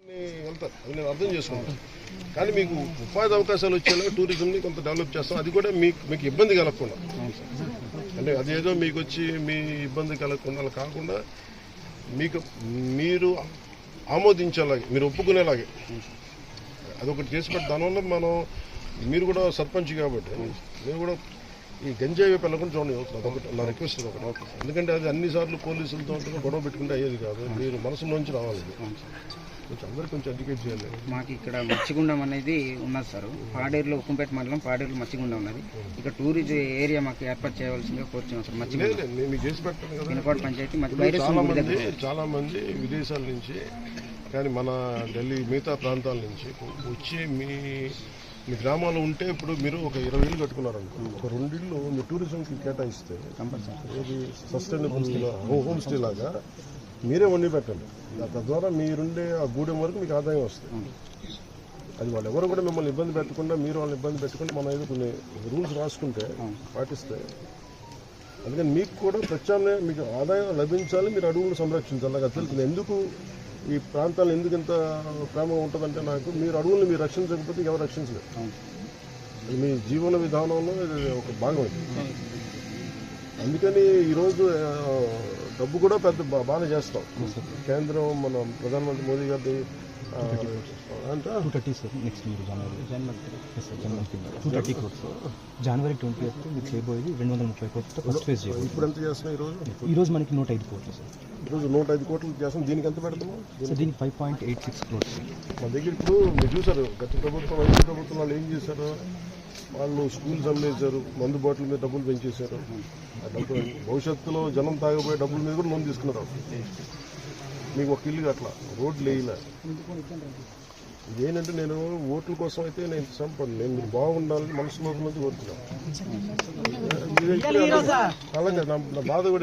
వెళ్తారు, అది నేను అర్థం చేసుకుంటాను. కానీ మీకు ఉపాధి అవకాశాలు వచ్చేలా టూరిజంని కొంత డెవలప్ చేస్తాం. అది కూడా మీకు ఇబ్బంది కలగకుండా, అంటే అదేదో మీకు వచ్చి మీ ఇబ్బంది కలగకుండా అలా కాకుండా మీరు ఆమోదించేలాగే, మీరు ఒప్పుకునేలాగే అదొకటి చేసి పెట్టి దానివల్ల మీరు కూడా సర్పంచ్ కాబట్టి మీరు కూడా ఈ గంజాయి వైపు వెళ్ళకుండా చూడండి. అదొకటి నా రిక్వెస్ట్ ఒకటి. ఎందుకంటే అది అన్నిసార్లు పోలీసులతో గొడవ పెట్టుకుంటే అయ్యేది కాదు. మీరు మనసులోంచి రావాలి. కొంచెం అందరికీ కొంచెం ఎడ్యుకేట్ చేయాలి. మాకు ఇక్కడ మచ్చిగుండం అనేది ఉన్నది సార్. పాడేరులో ఉక్కుంపేట మండలం పాడేరులో మచ్చిగుండం ఉన్నది. ఇక్కడ టూరిజం ఏరియా మాకు ఏర్పాటు చేయవలసిందిగా కోరుతున్నాం సార్. మచ్చిగుండం నేను చేసి పెట్టాను కదా. పినపాడు పంచాయతీ చాలా మంది విదేశాల నుంచి కానీ మన ఢిల్లీ మిగతా ప్రాంతాల నుంచి వచ్చి మీ గ్రామాల్లో ఉంటే ఇప్పుడు మీరు ఒక 20 ఇళ్ళు కట్టుకున్నారనుకో, ఒక 2 ఇళ్ళు మీ టూరిజంకి కేటాయిస్తే ఇది సస్టైనబుల్ హోమ్ స్టే లాగా మీరే వండి పెట్టండి. తద్వారా మీరుండే ఆ గూడెం వరకు మీకు ఆదాయం వస్తుంది. అది వాళ్ళు ఎవరు కూడా మిమ్మల్ని ఇబ్బంది పెట్టకుండా, మీరు వాళ్ళని ఇబ్బంది పెట్టకుండా మనం ఏదో కొన్ని రూల్స్ రాసుకుంటే పాటిస్తే, అందుకని మీకు కూడా ప్రత్యామ్నాయం మీకు ఆదాయం లభించాలి. మీరు అడవులను సంరక్షించాలి. నాకు తెలుస్తుంది ఎందుకు ఈ ప్రాంతాలు ఎందుకు ఇంత ప్రేమ ఉంటుందంటే నాకు, మీరు అడవులను మీరు రక్షించకపోతే ఎవరు రక్షించలేదు. మీ జీవన విధానంలో ఇది ఒక భాగం. అందుకని ఈరోజు డబ్బు కూడా పెద్ద బాగానే చేస్తాం. కేంద్రం మన ప్రధానమంత్రి మోదీ గారి అంటే 230 సార్. నెక్స్ట్ ఇయర్ జనవరి 230 crores. జనవరి 20th మీరు చేయబోయేది 230 crores ఫస్ట్ ఫేజ్ చేయాలి. ఇప్పుడు ఎంత చేస్తున్నాం ఈరోజు మనకి 105 crores సార్. ఈరోజు 105 కోట్లు చేస్తాం. దీనికి ఎంత పెడతాము సార్? దీనికి 5.86 crores. మన దగ్గర ఇప్పుడు మీరు చూసారు గత ప్రభుత్వం, వైద్య ప్రభుత్వం వాళ్ళు ఏం చేశారు, వాళ్ళు స్కూల్స్ అమ్మేశారు, మందు బాటిల్ మీద డబ్బులు పెంచేశారు. ఆ డబ్బులు భవిష్యత్తులో జనం తాగబోయే డబ్బుల మీద కూడా లోన్ తీసుకున్నారు. మీకు ఒక ఇల్లు అట్లా రోడ్లు వేయలే. ఇదేంటంటే నేను ఓట్ల కోసం అయితే నేను సంపన్ను, నేను మీరు బాగుండాలని మనసులో నుంచి కోరుతున్నాను. అలాగే నా బాధ కూడా